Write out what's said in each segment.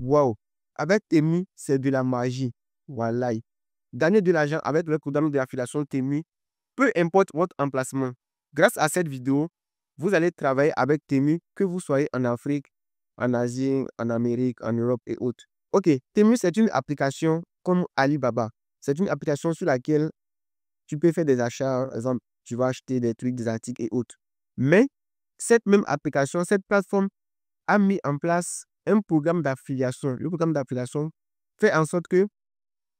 Waouh! Avec Temu, c'est de la magie. Voilà. Gagner de l'argent avec le programme de l'affiliation Temu, peu importe votre emplacement. Grâce à cette vidéo, vous allez travailler avec Temu, que vous soyez en Afrique, en Asie, en Amérique, en Europe et autres. Ok, Temu, c'est une application comme Alibaba. C'est une application sur laquelle tu peux faire des achats. Par exemple, tu vas acheter des trucs, des articles et autres. Mais cette même application, cette plateforme a mis en place un programme d'affiliation. Le programme d'affiliation fait en sorte que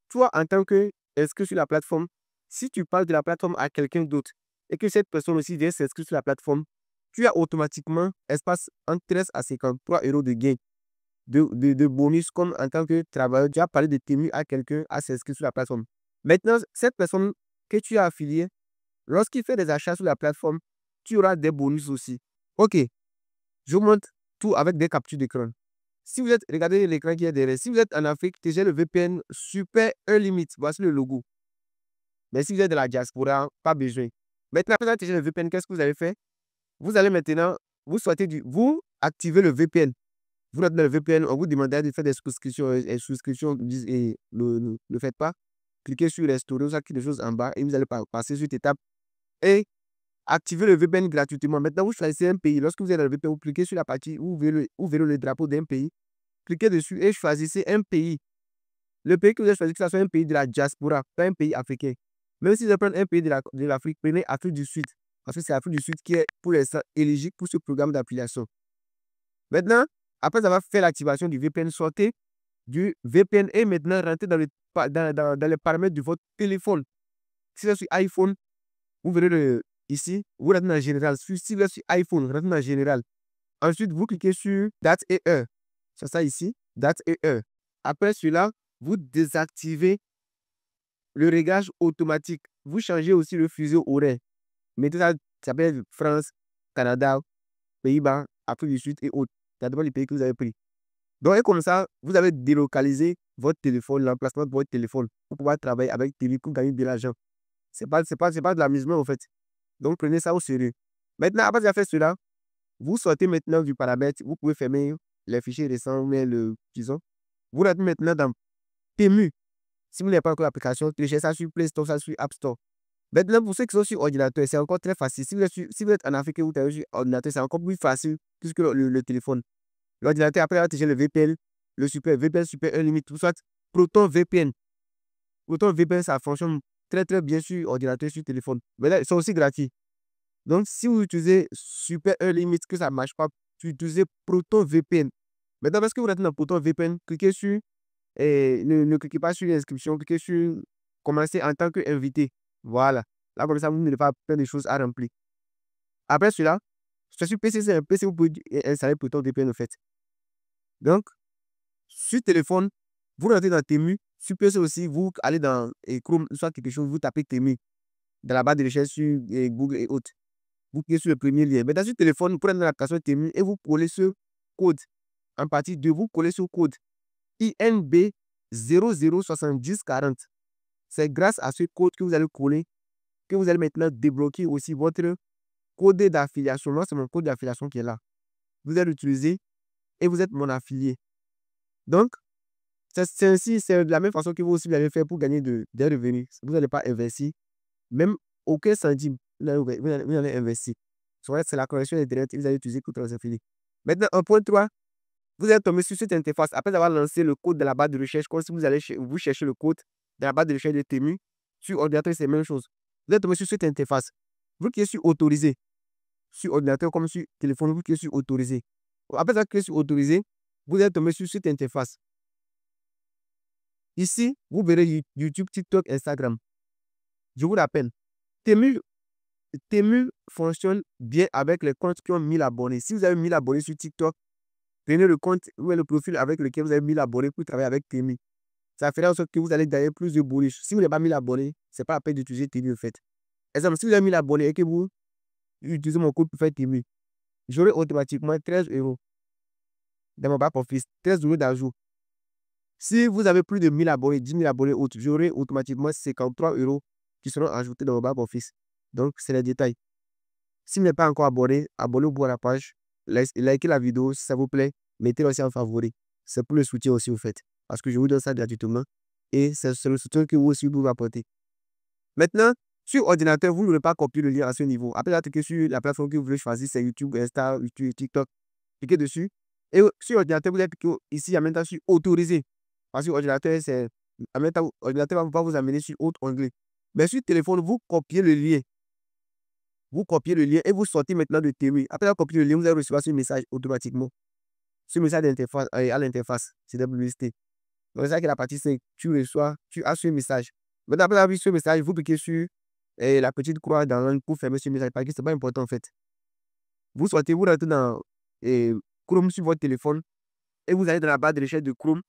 toi, en tant qu'inscrit sur la plateforme, si tu parles de la plateforme à quelqu'un d'autre et que cette personne aussi vient s'inscrire sur la plateforme, tu as automatiquement espace entre 13 à 53 € de gain, de bonus, comme en tant que travailleur. Tu as parlé de Temu à quelqu'un à s'inscrire sur la plateforme. Maintenant, cette personne que tu as affiliée, lorsqu'il fait des achats sur la plateforme, tu auras des bonus aussi. Ok, je vous montre tout avec des captures d'écran. Si vous êtes, regardez l'écran qui est derrière. Si vous êtes en Afrique, téléchargez le VPN Super Unlimit. Voici le logo. Mais si vous êtes de la diaspora, pas besoin. Maintenant, après télécharger le VPN, qu'est-ce que vous allez faire? Vous allez maintenant, vous activez le VPN. Vous êtes dans le VPN, on vous demande de faire des souscriptions et souscriptions et ne le faites pas. Cliquez sur restaurer, vous activez les choses en bas et vous allez passer sur cette étape et activer le VPN gratuitement. Maintenant, vous choisissez un pays. Lorsque vous êtes dans le VPN, vous cliquez sur la partie où vous verrez le drapeau d'un pays. Cliquez dessus et choisissez un pays. Le pays que vous avez choisi, que ce soit un pays de la diaspora, pas un pays africain. Même si vous prenez un pays de l'Afrique, prenez Afrique du Sud. Parce que c'est l'Afrique du Sud qui est pour l'instant éligible pour ce programme d'affiliation. Maintenant, après avoir fait l'activation du VPN, sortez du VPN et maintenant rentrez dans les paramètres de votre téléphone. Si vous êtes sur iPhone, vous verrez ici, vous rentrez dans le général. Si vous êtes sur iPhone, rentrez dans le général. Ensuite, vous cliquez sur date et heure. C'est ça ici, date et heure. Après cela, vous désactivez le réglage automatique. Vous changez aussi le fuseau horaire. Mettez ça s'appelle France, Canada, Pays-Bas, Afrique du Sud et autres. Ça dépend du pays que vous avez pris. Donc, et comme ça, vous avez délocalisé votre téléphone, l'emplacement de votre téléphone pour pouvoir travailler avec Télé pour gagner de l'argent. C'est pas de l'amusement en fait. Donc, prenez ça au sérieux. Maintenant, après avoir fait cela, vous sortez maintenant du paramètre. Vous pouvez fermer les fichiers récents, mais disons. Vous rentrez maintenant dans Temu. Si vous n'avez pas encore l'application, téléchargez ça sur Play Store, ça sur App Store. Maintenant, pour ceux qui sont sur ordinateur, c'est encore très facile. Si vous êtes en Afrique et vous avez sur ordinateur, c'est encore plus facile plus que le téléphone. L'ordinateur, après, va télécharger le VPN, le VPN Super Unlimited, tout ça. Proton VPN. Proton VPN, ça fonctionne très très bien sur ordinateur, sur téléphone. Mais là, ils sont aussi gratuits. Donc, si vous utilisez Super Unlimited, que ça ne marche pas, vous utilisez Proton VPN. Maintenant, parce que vous rentrez dans Proton VPN, cliquez sur, et ne cliquez pas sur l'inscription, cliquez sur commencer en tant qu'invité. Voilà. Là, comme ça, vous n'avez pas plein de choses à remplir. Après cela, sur PC, c'est un PC, vous pouvez installer Proton VPN en fait. Donc, sur téléphone, vous rentrez dans Temu. Sur PC aussi, vous allez dans Chrome, soit quelque chose, vous tapez Temu dans la barre de recherche sur Google et autres. Vous cliquez sur le premier lien. Maintenant, sur téléphone, vous prenez l'application Temu et vous collez ce code. En partie 2, vous collez ce code INB 007040. C'est grâce à ce code que vous allez coller que vous allez maintenant débloquer aussi votre code d'affiliation. Moi, c'est mon code d'affiliation qui est là. Vous allez l'utiliser et vous êtes mon affilié. Donc, c'est de la même façon que vous aussi vous allez faire pour gagner des revenus. Vous n'allez pas investir, même aucun centime, vous allez investir. C'est la connexion Internet et vous allez utiliser pour vos affiliés. Maintenant, en point 3, vous allez tomber sur cette interface après avoir lancé le code de la barre de recherche, comme si vous cherchez le code de la barre de recherche de Temu. Sur ordinateur, c'est la même chose. Vous allez tomber sur cette interface. Vous cliquez sur autoriser. Sur ordinateur comme sur téléphone, vous cliquez sur autoriser. Après avoir cliqué sur autoriser, vous allez tomber sur cette interface. Ici, vous verrez YouTube, TikTok, Instagram. Je vous rappelle, Temu fonctionne bien avec les comptes qui ont 1000 abonnés. Si vous avez 1000 abonnés sur TikTok, prenez le compte ou le profil avec lequel vous avez 1000 abonnés pour travailler avec Temu. Ça fera en sorte que vous allez gagner plus de bonus. Si vous n'avez pas 1000 abonnés, ce n'est pas la peine d'utiliser Temu en fait. Exemple, si vous avez 1000 abonnés et que vous utilisez mon code pour faire Temu, j'aurai automatiquement 13 € dans mon back office, 13 € d'ajout. Si vous avez plus de 1000 abonnés, 10 000 abonnés autres, j'aurai automatiquement 53 € qui seront ajoutés dans mon back office. Donc, c'est les détails. Si vous n'êtes pas encore abonné, abonnez-vous à la page, likez la vidéo si ça vous plaît, mettez-le aussi en favori. c'est pour le soutien aussi, au fait. Parce que je vous donne ça gratuitement. Et c'est le soutien que vous aussi vous apportez. Maintenant, sur ordinateur, vous ne voulez pas copier le lien à ce niveau. Après, là, cliquez sur la plateforme que vous voulez choisir, c'est YouTube, Insta, YouTube, TikTok. Cliquez dessus. Et sur ordinateur, vous allez cliquer ici en même temps sur autoriser. Parce que ordinateur, c'est en même temps, ordinateur va vous amener sur autre onglet. Mais sur téléphone, vous copiez le lien. Vous copiez le lien et vous sortez maintenant de Theory. Après avoir copié le lien, vous allez recevoir ce message automatiquement. Ce message d'interface, à l'interface, c'est de publicité. Donc, c'est ça que la partie 5, tu reçois, tu as ce message. Maintenant, après avoir vu ce message, vous cliquez sur la petite croix dans l'angle pour fermer ce message parce que ce n'est pas important en fait. Vous sortez, vous rentrez dans Chrome sur votre téléphone et vous allez dans la barre de recherche de Chrome.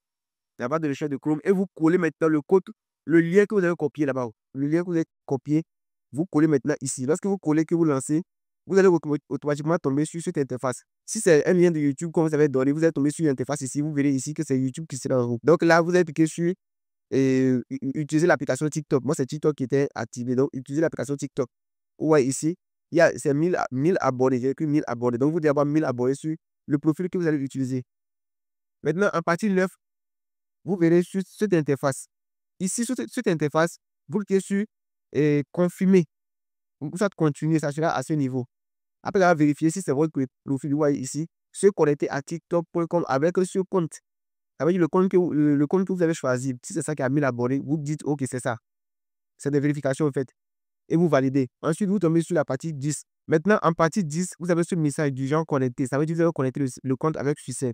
La barre de recherche de Chrome et vous collez maintenant le code, le lien que vous avez copié là-bas. Le lien que vous avez copié, vous collez maintenant ici. Lorsque vous collez, que vous lancez, vous allez automatiquement tomber sur cette interface. Si c'est un lien de YouTube comme vous avez donné, vous allez tomber sur l'interface ici. Vous verrez ici que c'est YouTube qui sera en haut. Donc là, vous allez cliquer sur utiliser l'application TikTok. Moi, c'est TikTok qui était activé. Donc, utilisez l'application TikTok. Ouais, ici, c'est 1000 abonnés. J'ai écrit 1000 abonnés. Donc, vous devez avoir 1000 abonnés sur le profil que vous allez utiliser. Maintenant, en partie 9, vous verrez sur cette interface. Ici, sur cette interface, vous cliquez sur confirmer. Ou soit continuer, ça sera à ce niveau. Après avoir vérifié si c'est votre profil, vous voyez ici, se connecter à tiktok.com avec ce compte. Ça veut dire le compte que vous avez choisi. Si c'est ça qui a 1000 abonnés, vous dites OK, c'est ça. C'est des vérifications en fait. Et vous validez. Ensuite, vous tombez sur la partie 10. Maintenant, en partie 10, vous avez ce message du genre connecté. Ça veut dire que vous avez connecté le compte avec succès.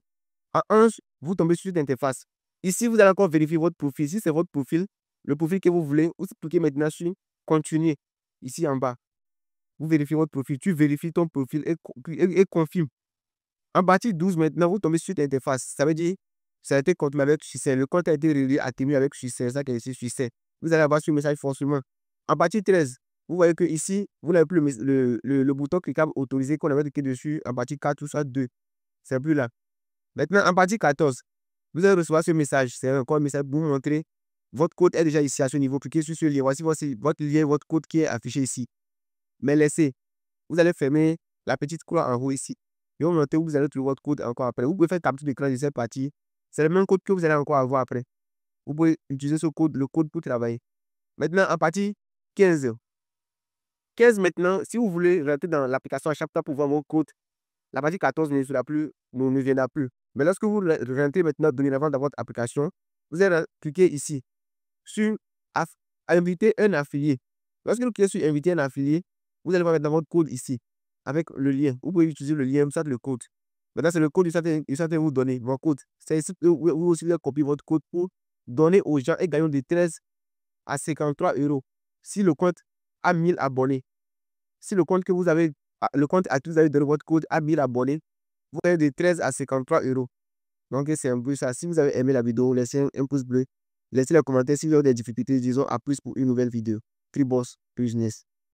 En 11, vous tombez sur cette interface. Ici, vous allez encore vérifier votre profil. Si c'est votre profil, le profil que vous voulez, vous cliquez maintenant sur continuer. Ici en bas. Vous vérifiez votre profil. Tu vérifies ton profil et confirme. En partie 12, maintenant, vous tombez sur cette interface. Ça veut dire ça a été confirmé avec succès. Le compte a été relié, atténué avec succès. C'est ça qui est ici, succès. Vous allez avoir ce message forcément. En partie 13, vous voyez que ici, vous n'avez plus le bouton cliquable autorisé qu'on avait cliqué dessus en partie 4 ou soit 2. C'est plus là. Maintenant, en partie 14, vous allez recevoir ce message. C'est encore un message pour vous montrer. Votre code est déjà ici à ce niveau. Cliquez sur ce lien. Voici votre lien, votre code qui est affiché ici. Mais laissez. Vous allez fermer la petite croix en haut ici. Et vous montez où vous allez trouver votre code encore après. Vous pouvez faire capture d'écran de cette partie. C'est le même code que vous allez encore avoir après. Vous pouvez utiliser ce code, le code pour travailler. Maintenant, en partie 15. 15 maintenant, si vous voulez rentrer dans l'application à chaque fois pour voir vos codes, la partie 14 ne viendra plus. Mais lorsque vous rentrez maintenant dorénavant dans votre application, vous allez cliquer ici sur inviter un affilié. Lorsque vous cliquez sur inviter un affilié, vous allez voir maintenant votre code ici avec le lien. Vous pouvez utiliser le lien, ça le code. Maintenant, c'est le code du centre vous donner votre code. C'est ici que vous aussi vous copier votre code pour donner aux gens et gagner de 13 à 53 euros si le compte a 1000 abonnés. Si le compte que vous avez, le compte à qui vous avez donné votre code a 1000 abonnés, vous avez de 13 à 53 euros. Donc, c'est un peu ça. Si vous avez aimé la vidéo, laissez un pouce bleu. Laissez les commentaires si vous avez des difficultés, disons à plus pour une nouvelle vidéo. Free Boss Business.